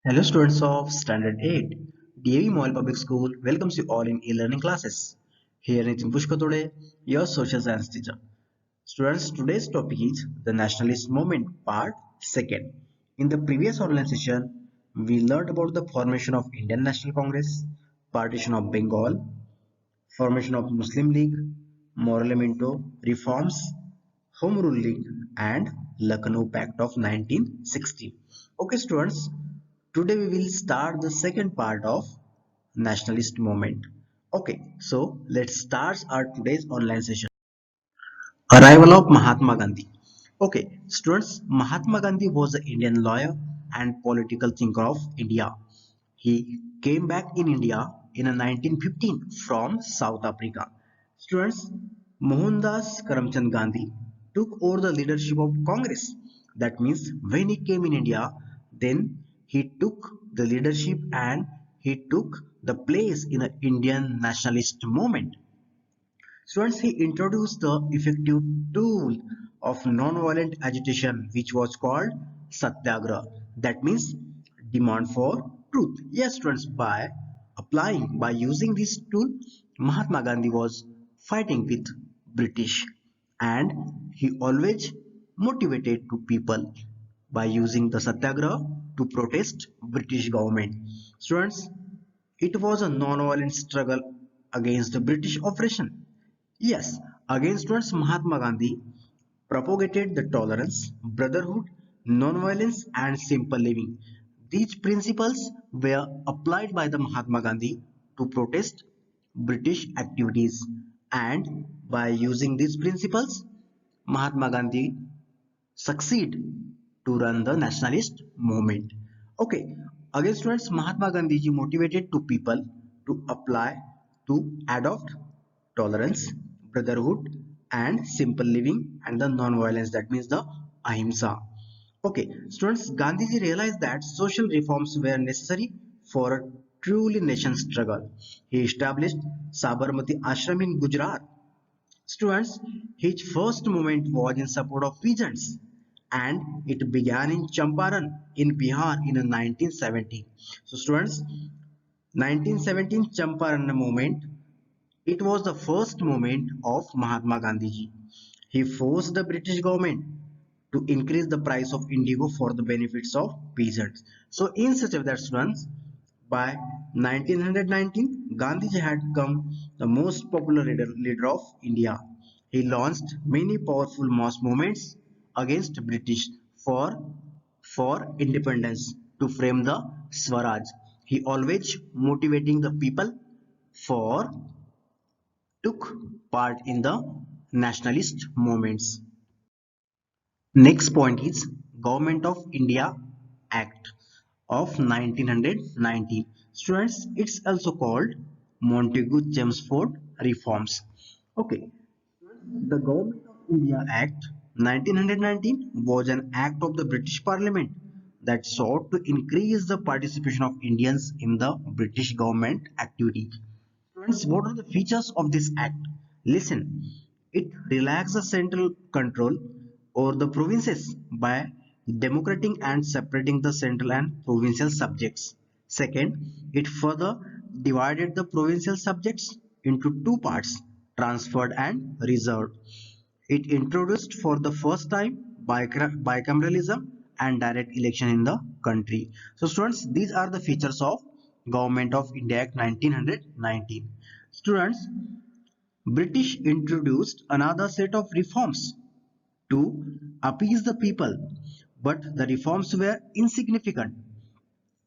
Hello students of Standard 8. DAV Mobile Public School welcomes you all in e-learning classes. Here is Pushpa today, your social science teacher. Students, today's topic is the nationalist movement part 2nd. In the previous online session, we learned about the formation of Indian National Congress, partition of Bengal, formation of Muslim League, Moralamento reforms, Home Rule League, and Lucknow Pact of 1960. Okay, students, today we will start the second part of nationalist movement. Okay, so let's start our today's online session. Arrival of Mahatma Gandhi. Okay, students, Mahatma Gandhi was an Indian lawyer and political thinker of India. He came back in India in 1915 from South Africa. Students, Mohandas Karamchand Gandhi took over the leadership of Congress. That means when he came in India, then he took the leadership and he took the place in an Indian nationalist movement. Students, he introduced the effective tool of non-violent agitation which was called Satyagraha. That means demand for truth. Yes, students, by using this tool, Mahatma Gandhi was fighting with British and he always motivated to people by using the Satyagraha to protest British government. Students, it was a non-violent struggle against the British oppression. Yes, against towards Mahatma Gandhi propagated the tolerance, brotherhood, non-violence and simple living. These principles were applied by the Mahatma Gandhi to protest British activities, and by using these principles Mahatma Gandhi succeed to run the nationalist movement. Okay, again students, Mahatma Gandhi ji motivated to people to apply to adopt tolerance, brotherhood, and simple living and the non-violence. That means the ahimsa. Okay, students, Gandhiji realized that social reforms were necessary for a truly nation struggle. He established Sabarmati Ashram in Gujarat. Students, his first movement was in support of peasants and it began in Champaran in Bihar in 1970. So students, 1917 Champaran movement, it was the first movement of Mahatma Gandhi ji. He forced the British government to increase the price of indigo for the benefits of peasants. So in such a way that students, by 1919, Gandhiji had become the most popular leader of India. He launched many powerful mass movements against British for, for independence to frame the Swaraj. He always motivating the people for took part in the nationalist movements. Next point is Government of India Act of 1919. Students, it's also called Montagu Chelmsford Reforms. Okay, the Government of India Act 1919 was an act of the British Parliament that sought to increase the participation of Indians in the British government activity. Students, what are the features of this act? Listen, it relaxes the central control over the provinces by democrating and separating the central and provincial subjects. Second, it further divided the provincial subjects into two parts, transferred and reserved. It introduced for the first time bicameralism and direct election in the country. So students, these are the features of Government of India Act 1919. Students, British introduced another set of reforms to appease the people, but the reforms were insignificant.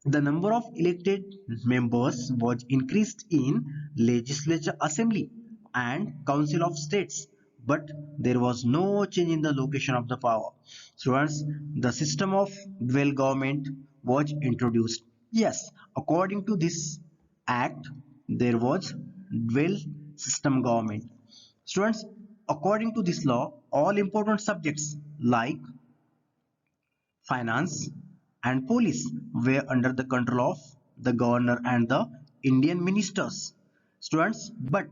The number of elected members was increased in legislature assembly and council of states, but there was no change in the location of the power. Students, the system of dual government was introduced. Yes, according to this act, there was dual system government. Students, according to this law, all important subjects like finance, and police were under the control of the governor and the Indian ministers. Students, but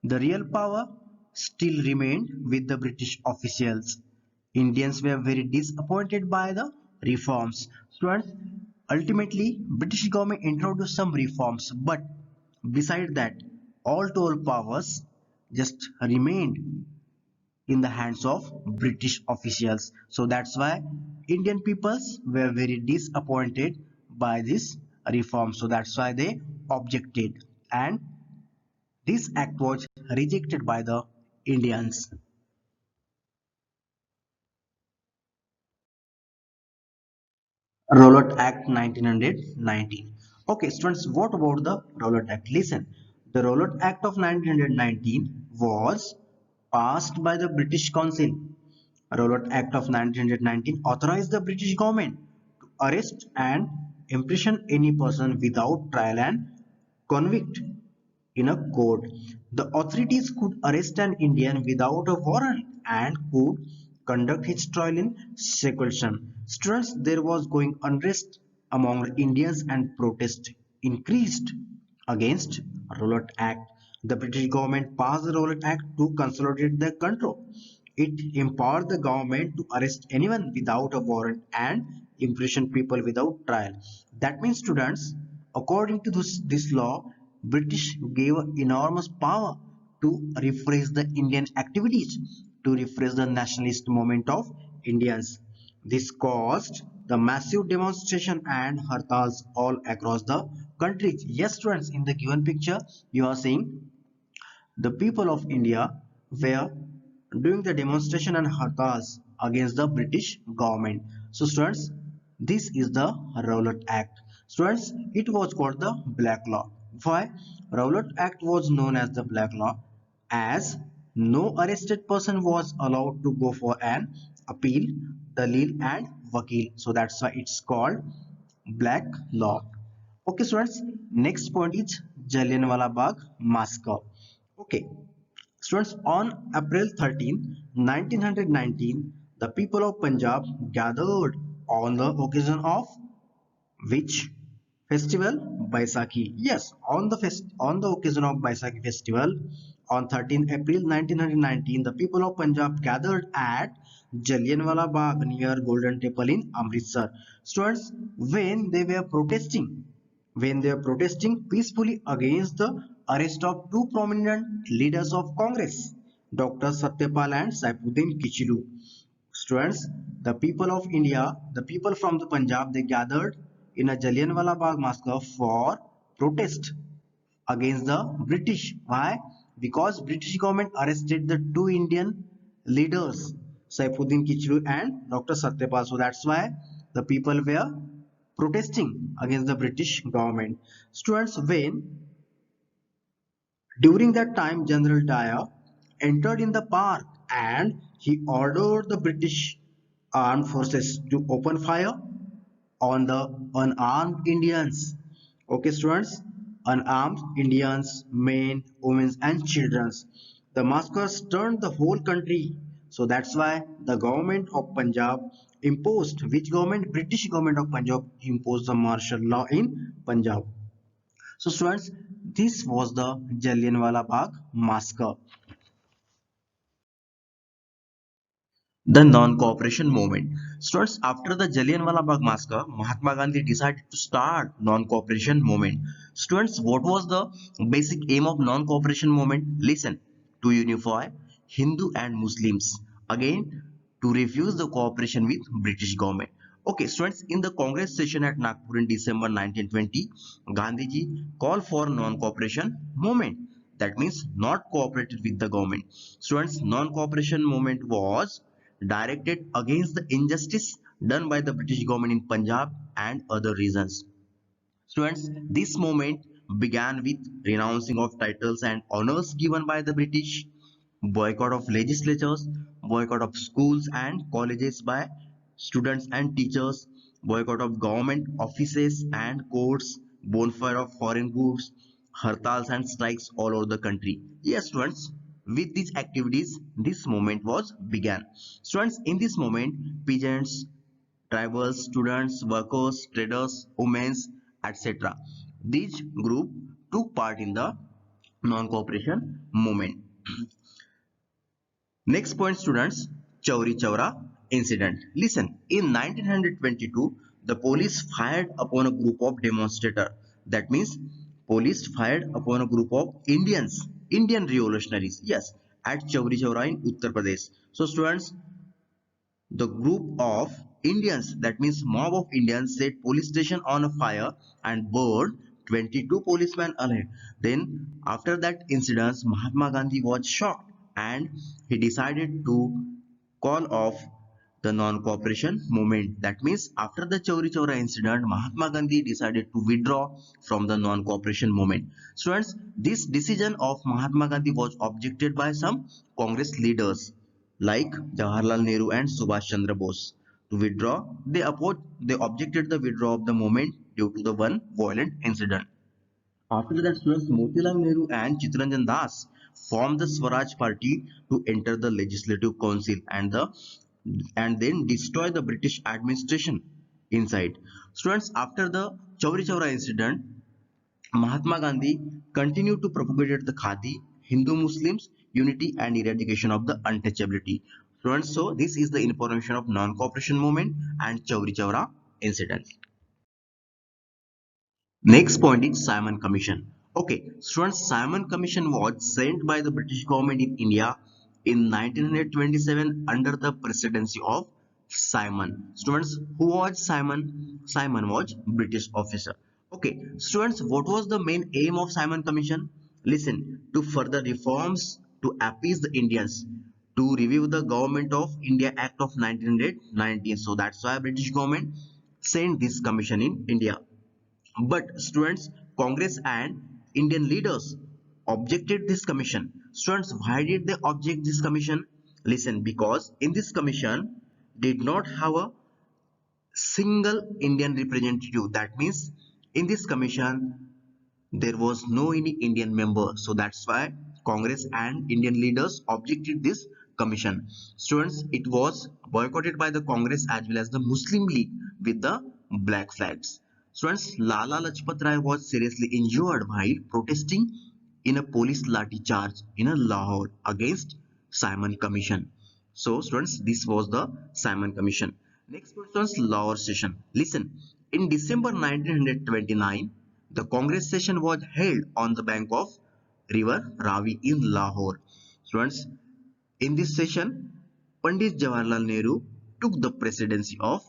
the real power still remained with the British officials. Indians were very disappointed by the reforms. Students, Ultimately, British government introduced some reforms, but beside that, all toll powers just remained in the hands of British officials. So that's why Indian peoples were very disappointed by this reform. So that's why they objected, and this act was rejected by the Indians. Rowlatt Act 1919. Okay, students, what about the Rowlatt Act? Listen, the Rowlatt Act of 1919 was passed by the British Council. Rowlatt Act of 1919 authorized the British government to arrest and imprison any person without trial and convict in a court. The authorities could arrest an Indian without a warrant and could conduct his trial in seclusion. Students, there was going unrest among Indians and protest increased against Rowlatt Act. The British government passed the Rowlatt Act to consolidate their control. It empowered the government to arrest anyone without a warrant and imprison people without trial. That means, students, according to this law, British gave enormous power to repress the Indian activities, to repress the nationalist movement of Indians. This caused the massive demonstration and hartals all across the country. Yes, students, in the given picture, you are seeing the people of India were doing the demonstration and hartals against the British government. So students, this is the Rowlatt Act. Students, it was called the Black Law. Why? Rowlatt Act was known as the Black Law as no arrested person was allowed to go for an appeal, dalil and vakil. So that's why it's called Black Law. Okay, students. Next point is Jallianwala Bagh massacre. Okay, students. On April 13, 1919, the people of Punjab gathered on the occasion of which festival? Baisakhi. Yes, on the occasion of Baisakhi festival on 13th April 1919, the people of Punjab gathered at Jallianwala Bagh near Golden Temple in Amritsar. Students, when they were protesting peacefully against the arrest of two prominent leaders of Congress, Dr. Satyapal and Saifuddin Kichilu. Students, the people of India, the people from the Punjab, they gathered in a Jallianwala Bagh massacre for protest against the British. Why? Because British government arrested the two Indian leaders, Saifuddin Kichlu and Dr. Satyapal. So that's why the people were protesting against the British government. Students, when during that time, General Dyer entered in the park and he ordered the British armed forces to open fire on the unarmed Indians. Okay, students, unarmed Indians, men, women, and children. The massacres turned the whole country. So that's why the government of Punjab imposed, which government? British government of Punjab imposed the martial law in Punjab. So students, this was the Jallianwala Bagh massacre. The non-cooperation movement. Students, after the Jallianwala Bagh massacre, Mahatma Gandhi decided to start non-cooperation movement. Students, what was the basic aim of non-cooperation movement? Listen, to unify Hindu and Muslims. Again, to refuse the cooperation with British government. Okay, students, in the Congress session at Nagpur in December 1920, Gandhiji called for non-cooperation movement. That means not cooperated with the government. Students, non-cooperation movement was directed against the injustice done by the British government in Punjab and other regions. Students, this movement began with renouncing of titles and honors given by the British, boycott of legislatures, boycott of schools and colleges by students and teachers, boycott of government offices and courts, bonfire of foreign goods, hartals and strikes all over the country. Yes, students, with these activities, this movement was began. Students, in this movement, peasants, tribals, students, workers, traders, women, etc. These group took part in the non-cooperation movement. Next point, students, Chauri Chaura incident. Listen, in 1922, the police fired upon a group of demonstrators. That means police fired upon a group of Indian revolutionaries. Yes, at Chauri Chaura in Uttar Pradesh. So students, the group of Indians, that means mob of Indians, set police station on fire and burned 22 policemen alive. Then after that incident, Mahatma Gandhi was shocked and he decided to call off the non-cooperation movement. That means after the Chauri Chaura incident, Mahatma Gandhi decided to withdraw from the non-cooperation movement. Students, this decision of Mahatma Gandhi was objected by some Congress leaders like Jawaharlal Nehru and Subhash Chandra Bose. To withdraw, they objected the withdrawal of the movement due to the one violent incident. After that, students Motilal Nehru and Chittaranjan Das formed the Swaraj Party to enter the Legislative Council and then destroy the British administration inside. Students, after the Chauri Chaura incident, Mahatma Gandhi continued to propagate the Khadi, Hindu Muslims, unity and eradication of the untouchability. Students, so this is the information of non-cooperation movement and Chauri Chaura incident. Next point is Simon Commission. Okay, students, Simon Commission was sent by the British government in India in 1927 under the presidency of Simon. Students, who was Simon? Simon was British officer. Okay, students, what was the main aim of Simon Commission? Listen, to further reforms to appease the Indians, to review the Government of India Act of 1919. So that's why British government sent this commission in India. But students, Congress and Indian leaders objected this commission. Students, why did they object this commission? Listen, because in this commission did not have a single Indian representative. That means in this commission there was no any Indian member. So that's why Congress and Indian leaders objected this commission. Students, it was boycotted by the Congress as well as the Muslim League with the black flags. Students, Lala Lajpat Rai was seriously injured while protesting in a police lathi charge in a Lahore against Simon Commission. So students, this was the Simon Commission. Next person's Lahore session. Listen, in December 1929, the Congress session was held on the bank of river Ravi in Lahore. Students, in this session, Pandit Jawaharlal Nehru took the presidency of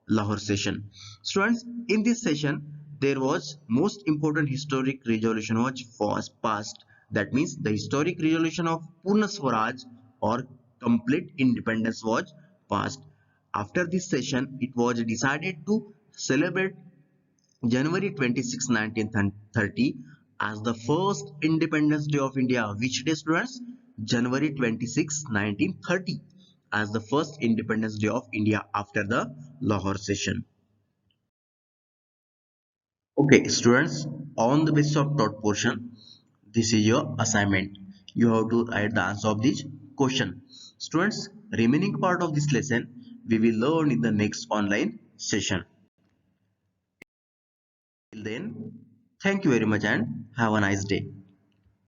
Lahore session. Students, in this session, there was most important historic resolution was passed. That means the historic resolution of Purna Swaraj or complete independence was passed. After this session, it was decided to celebrate January 26, 1930 as the first Independence Day of India. Which day, students? January 26, 1930 as the first Independence Day of India after the Lahore session. Okay, students, on the basis of taught portion, this is your assignment. You have to write the answer of this question. Students, remaining part of this lesson we will learn in the next online session. Till then, thank you very much and have a nice day.